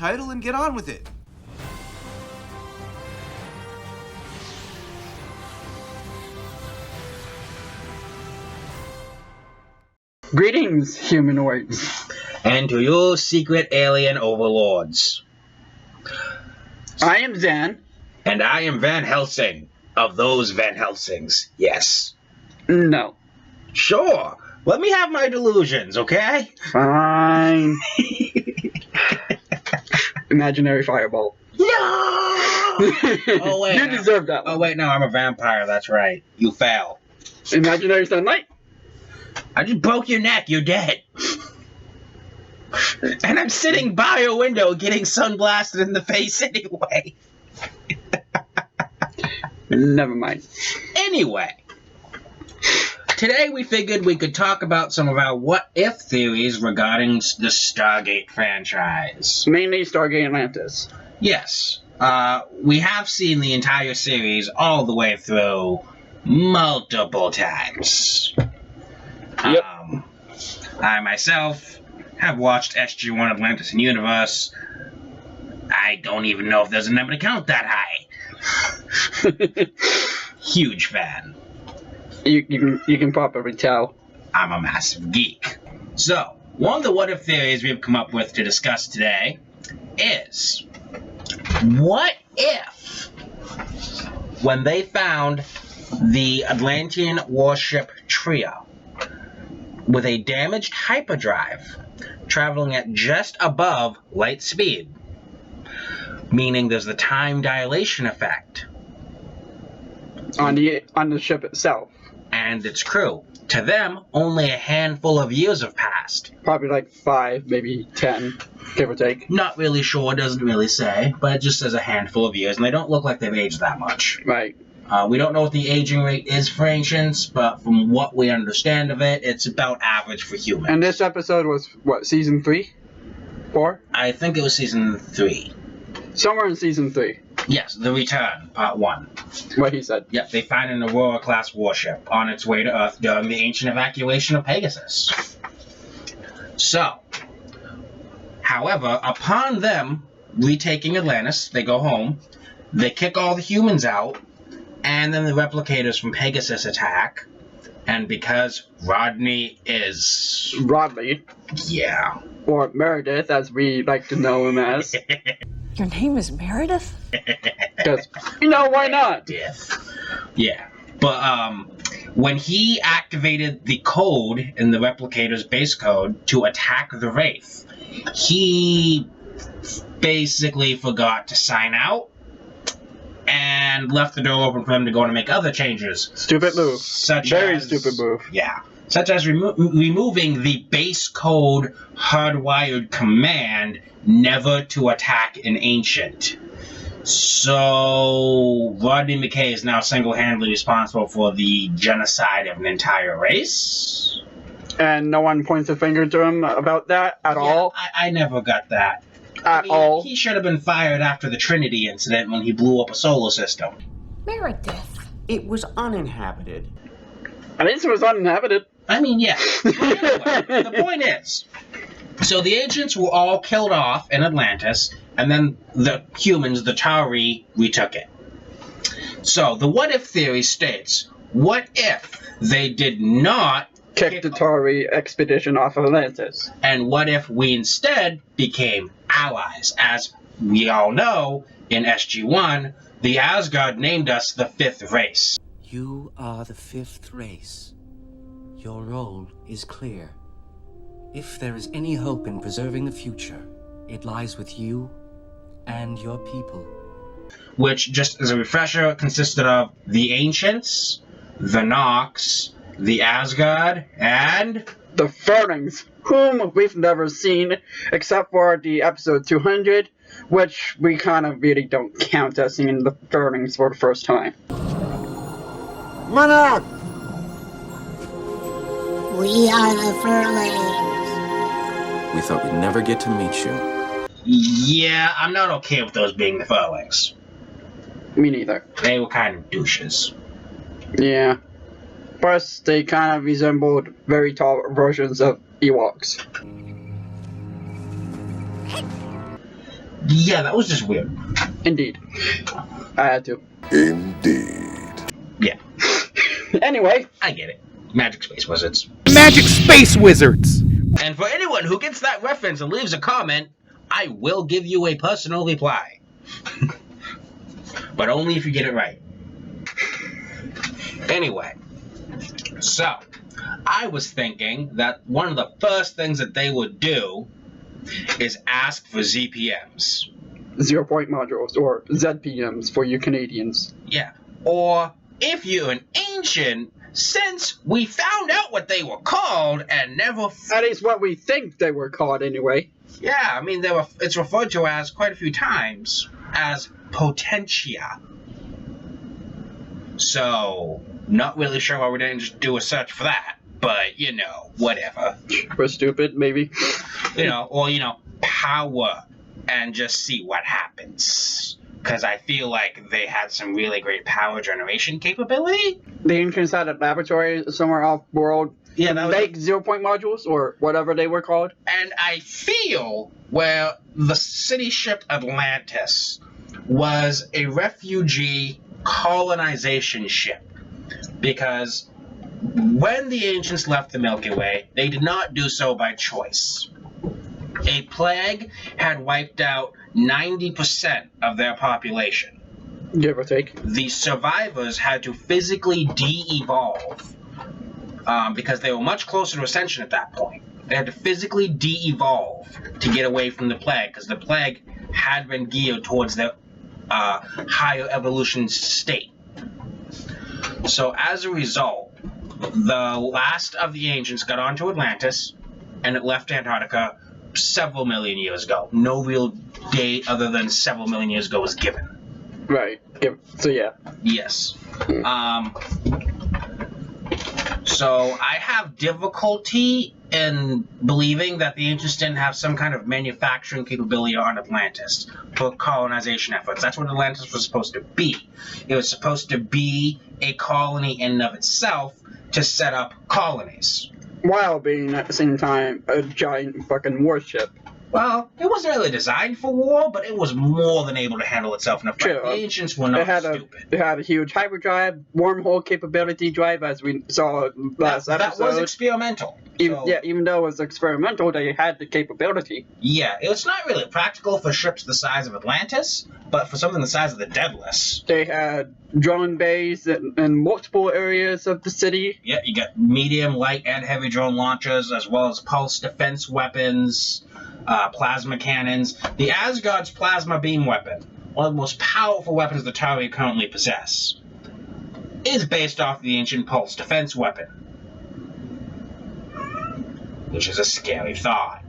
title and get on with it. Greetings, humanoids. And to you, secret alien overlords. I am Zan. And I am Van Helsing, of those Van Helsings, yes. No. Sure, let me have my delusions, okay? Fine. Imaginary fireball. No! Oh, wait. You deserve that one. Oh, wait, no, I'm a vampire, that's right. You fail. Imaginary sunlight? I just broke your neck, you're dead. And I'm sitting by a window getting sunblasted in the face anyway. Never mind. Anyway, today we figured we could talk about some of our what-if theories regarding the Stargate franchise. Mainly Stargate Atlantis. Yes, we have seen the entire series all the way through multiple times. Yep. I myself have watched SG-1 Atlantis and Universe. I don't even know if there's a number to count that high. Huge fan. You can probably tell. I'm a massive geek. So, one of the what-if theories we've come up with to discuss today is, what if, when they found the Atlantean warship Trio with a damaged hyperdrive traveling at just above light speed, meaning there's the time dilation effect On the ship itself. and its crew. To them, only a handful of years have passed. Probably like 5, maybe 10, give or take. Not really sure, doesn't really say, but it just says a handful of years, and they don't look like they've aged that much. Right. We don't know what the aging rate is for ancients, but from what we understand of it, it's about average for humans. And this episode was, what, season 3? 4? I think it was season 3. Somewhere in season 3. Yes, The Return, part 1. What he said. Yep, they find an Aurora-class warship on its way to Earth during the ancient evacuation of Pegasus. So, however, upon them retaking Atlantis, they go home, they kick all the humans out, and then the replicators from Pegasus attack, and because Rodney is... Rodley. yeah. Or Meredith, as we like to know him as. Your name is Meredith? Because, why not? Yeah. But, when he activated the code in the replicator's base code to attack the Wraith, he basically forgot to sign out and left the door open for them to go and make other changes. Stupid move. Very stupid move. Yeah. Such as removing the base code hardwired command never to attack an ancient. So, Rodney McKay is now single-handedly responsible for the genocide of an entire race. And no one points a finger to him about that at all? I never got that. At all? He should have been fired after the Trinity incident when he blew up a solar system. Meredith. It was uninhabited. At least it was uninhabited. I mean, yeah. Anyway, the point is, so the ancients were all killed off in Atlantis, and then the humans, the Tauri, retook it. So the what-if theory states, what if they did not Kick the Tauri expedition off of Atlantis? And what if we instead became allies? As we all know, in SG-1, the Asgard named us the 5th race. You are the 5th race. Your role is clear. If there is any hope in preserving the future, it lies with you and your people. Which, just as a refresher, consisted of the Ancients, the Nox, the Asgard, and... the Furnings, whom we've never seen, except for the episode 200, which we kind of really don't count as seeing the Furnings for the first time. Monarch! We are the Furlings. We thought we'd never get to meet you. Yeah, I'm not okay with those being the Furlings. Me neither. They were kind of douches. Yeah. Plus, they kind of resembled very tall versions of Ewoks. Yeah, that was just weird. Indeed. I had to. Indeed. Yeah, Anyway, I get it. Magic Space Wizards. Magic Space Wizards! And for anyone who gets that reference and leaves a comment, I will give you a personal reply. But only if you get it right. Anyway, so I was thinking that one of the first things that they would do is ask for ZPMs. 0 point modules, or ZPMs for you Canadians. Yeah. Or if you're an ancient, since we found out what they were called and never. That is what we think they were called anyway. Yeah, I mean, it's referred to as quite a few times as Potentia. So, not really sure why we didn't just do a search for that. But, whatever. We're stupid, maybe. Or, power and just see what happens. Because I feel like they had some really great power generation capability. The ancients had a laboratory somewhere off world. Yeah, that was. Make 0 point modules, or whatever they were called. And I feel where the city ship Atlantis was a refugee colonization ship. Because when the ancients left the Milky Way, they did not do so by choice. A plague had wiped out 90% of their population. Give or take. The survivors had to physically de-evolve because they were much closer to ascension at that point. They had to physically de-evolve to get away from the plague because the plague had been geared towards the higher evolution state. So as a result, the last of the ancients got onto Atlantis and it left Antarctica several million years ago. No real date other than several million years ago was given. Right. So yeah. Yes. So I have difficulty in believing that the ancients didn't have some kind of manufacturing capability on Atlantis for colonization efforts. That's what Atlantis was supposed to be. It was supposed to be a colony in and of itself to set up colonies. While being at the same time a giant fucking warship. Well, it wasn't really designed for war, but it was more than able to handle itself in a fight. True. The ancients were not stupid. It had a huge hyperdrive, wormhole capability drive, as we saw last episode. That was experimental. Even though it was experimental, they had the capability. Yeah, it's not really practical for ships the size of Atlantis, but for something the size of the Daedalus. They had drone bays in multiple areas of the city. Yeah, you got medium, light, and heavy drone launchers, as well as pulse defense weapons, plasma cannons. The Asgard's plasma beam weapon, one of the most powerful weapons the Tari currently possess, is based off the ancient pulse defense weapon, which is a scary thought.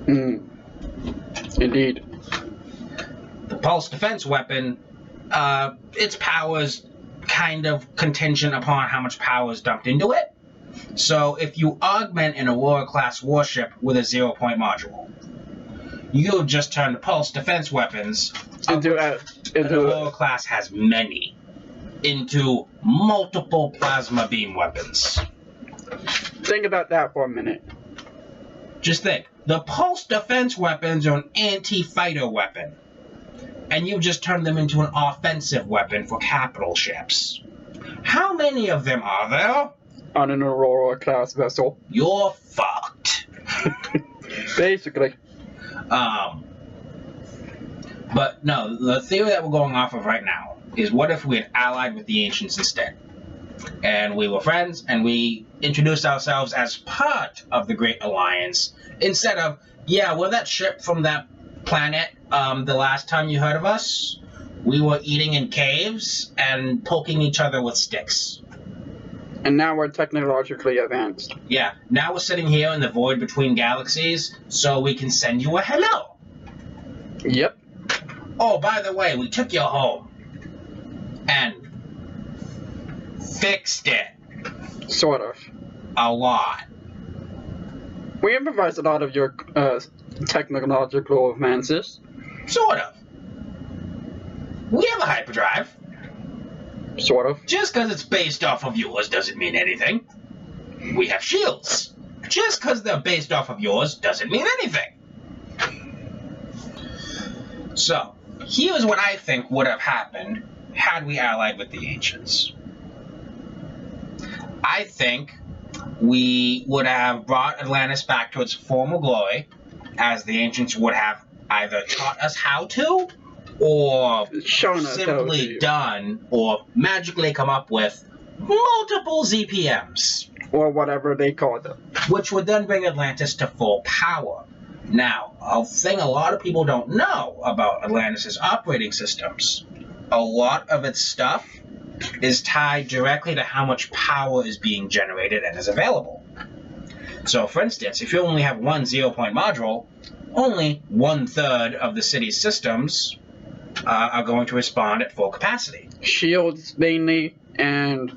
Indeed. The pulse defense weapon, its power is kind of contingent upon how much power is dumped into it. So if you augment an Aurora-class warship with a 0 point module, you'll just turn the pulse defense weapons, an Aurora-class has many, into multiple plasma beam weapons. Think about that for a minute. Just think, the pulse defense weapons are an anti-fighter weapon, and you just turn them into an offensive weapon for capital ships. How many of them are there? On an Aurora-class vessel. You're fucked. Basically. But no, the theory that we're going off of right now is what if we had allied with the ancients instead? And we were friends, and we introduced ourselves as part of the Great Alliance, instead of, yeah, we're that ship from that planet, the last time you heard of us, we were eating in caves and poking each other with sticks. And now we're technologically advanced. Yeah, now we're sitting here in the void between galaxies, so we can send you a hello. Yep. Oh, by the way, we took you home and fixed it. Sort of. A lot. We improvised a lot of your technological advances. Sort of. We have a hyperdrive. Sort of. Just because it's based off of yours doesn't mean anything. We have shields. Just because they're based off of yours doesn't mean anything. So, here's what I think would have happened had we allied with the Ancients. I think we would have brought Atlantis back to its former glory, as the Ancients would have either taught us how to, or Shown us how simply to. done, or magically come up with multiple ZPMs, Or whatever they call them. which would then bring Atlantis to full power. Now, a thing a lot of people don't know about Atlantis' operating systems, a lot of its stuff is tied directly to how much power is being generated and is available. So, for instance, if you only have one 0-point module, only 1/3 of the city's systems are going to respond at full capacity. Shields mainly, and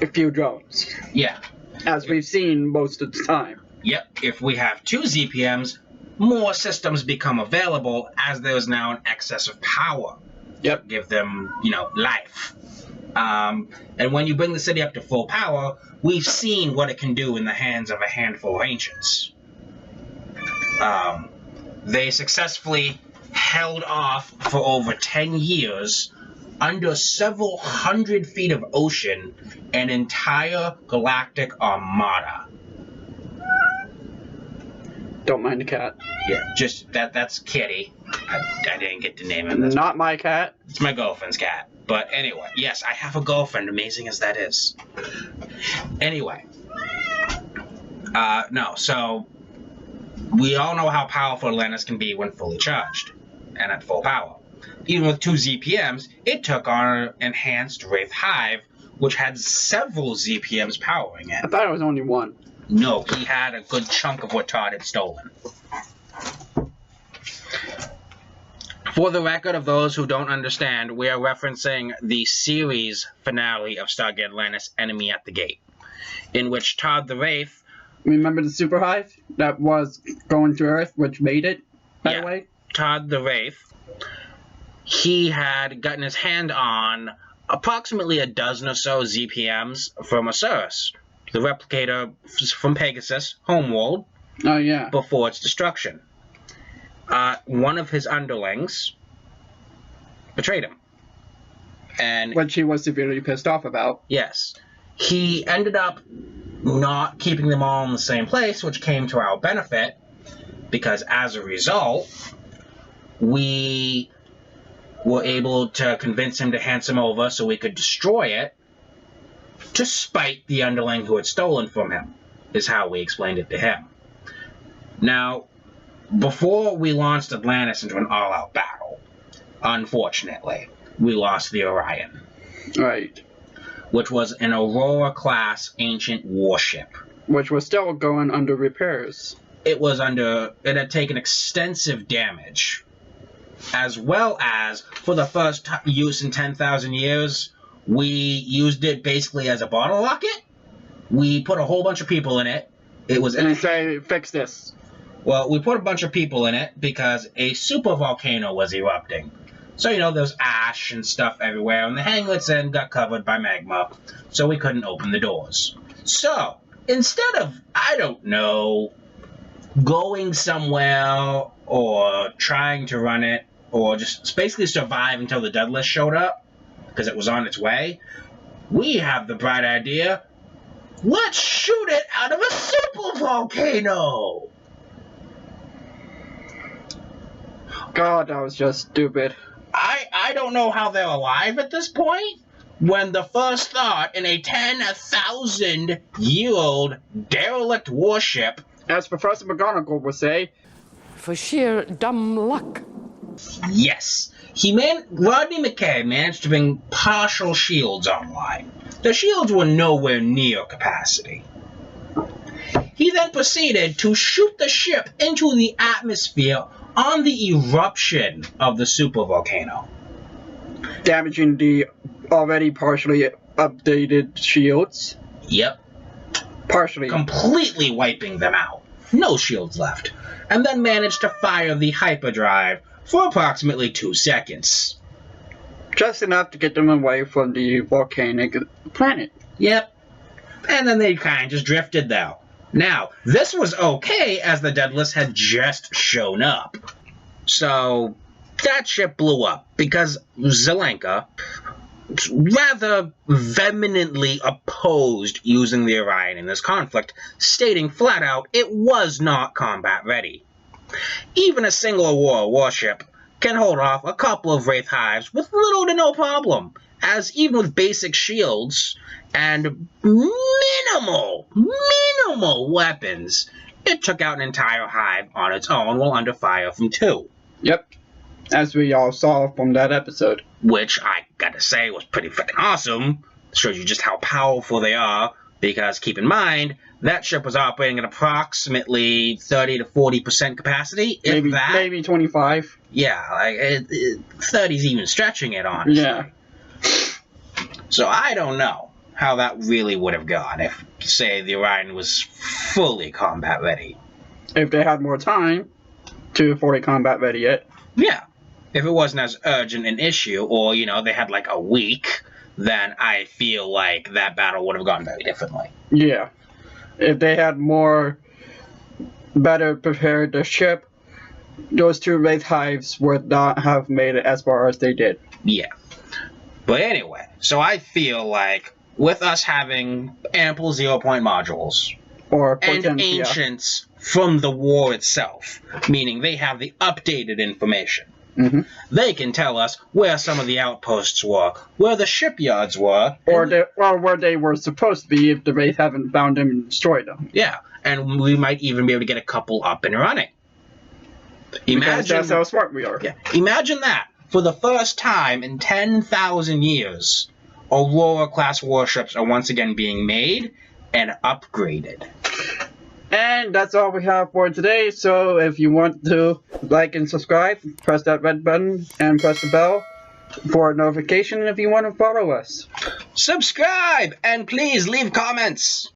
a few drones. Yeah. As we've seen most of the time. Yep. If we have 2 ZPMs, more systems become available as there is now an excess of power. Yep. Give them, life. And when you bring the city up to full power, we've seen what it can do in the hands of a handful of ancients. They successfully held off for over 10 years, under several hundred feet of ocean, an entire galactic armada. Don't mind the cat. Yeah, just that's Kitty. I didn't get to name him. That's Not my cat. It's my girlfriend's cat. But anyway, yes, I have a girlfriend, amazing as that is. Anyway. No, so we all know how powerful Atlantis can be when fully charged and at full power. Even with 2 ZPMs, it took on an enhanced Wraith Hive, which had several ZPMs powering I it. thought it was only one. No, he had a good chunk of what Todd had stolen. For the record of those who don't understand, we are referencing the series finale of Stargate Atlantis, Enemy at the Gate, in which Todd the Wraith... Remember the super hive that was going to Earth, which made it, by Yeah. the way? Todd the Wraith, he had gotten his hand on approximately a dozen or so ZPMs from Osiris, the replicator from Pegasus, Homeworld, Oh, yeah. before its destruction. One of his underlings betrayed him. And Which he was severely pissed off about. yes, he ended up not keeping them all in the same place, which came to our benefit, because as a result, we were able to convince him to hand him over so we could destroy it, to spite the underling who had stolen from him, is how we explained it to him. Now, before we launched Atlantis into an all-out battle, unfortunately, we lost the Orion, Right. which was an Aurora-class ancient warship. Which was still going under repairs. It had taken extensive damage, as well as, for the first use in 10,000 years, we used it basically as a bottle rocket. We put a whole bunch of people in it. It was And they say, fix this. Well, we put a bunch of people in it because a super volcano was erupting. So, there's ash and stuff everywhere, and the hanglets then got covered by magma, so we couldn't open the doors. So, instead of, I don't know, going somewhere or trying to run it, or just basically survive until the Daedalus showed up, because it was on its way, we have the bright idea, let's shoot it out of a super volcano! God, that was just stupid. I don't know how they're alive at this point, when the first thought in a 10,000-year-old derelict warship... As Professor McGonagall would say, For sheer dumb luck. Yes, Rodney McKay managed to bring partial shields online. The shields were nowhere near capacity. He then proceeded to shoot the ship into the atmosphere on the eruption of the supervolcano. damaging the already partially updated shields. Yep. Partially. Completely wiping them out. No shields left. And then managed to fire the hyperdrive for approximately 2 seconds. Just enough to get them away from the volcanic planet. Yep. And then they kind of just drifted, though. Now, this was okay as the Daedalus had just shown up. So that ship blew up because Zelenka rather vehemently opposed using the Orion in this conflict, stating flat out it was not combat ready. Even a single warship can hold off a couple of Wraith hives with little to no problem, as even with basic shields and minimal weapons, it took out an entire hive on its own while under fire from 2. Yep. As we all saw from that episode. Which, I gotta say, was pretty freaking awesome. Shows you just how powerful they are, because keep in mind, that ship was operating at approximately 30 to 40% capacity, if Maybe, that. maybe 25. Yeah, like 30's even stretching it, honestly. Yeah. So I don't know how that really would have gone if, say, the Orion was fully combat ready. If they had more time to fully combat ready it. Yeah. If it wasn't as urgent an issue, or, they had like a week, then I feel like that battle would have gone very differently. Yeah. If they had better prepared the ship, those 2 Wraith hives would not have made it as far as they did. Yeah. But anyway, so I feel like with us having ample 0-point modules Or and Potentia. ancients from the war itself, meaning they have the updated information, they can tell us where some of the outposts were, where the shipyards were, Or where they were supposed to be if the Wraith haven't found them and destroyed them. yeah, and we might even be able to get a couple up and running. Because that's how smart we are. Yeah, imagine that. For the first time in 10,000 years, Aurora-class warships are once again being made and upgraded. And that's all we have for today. So if you want to like and subscribe, press that red button and press the bell for a notification if you want to follow us. Subscribe and please leave comments.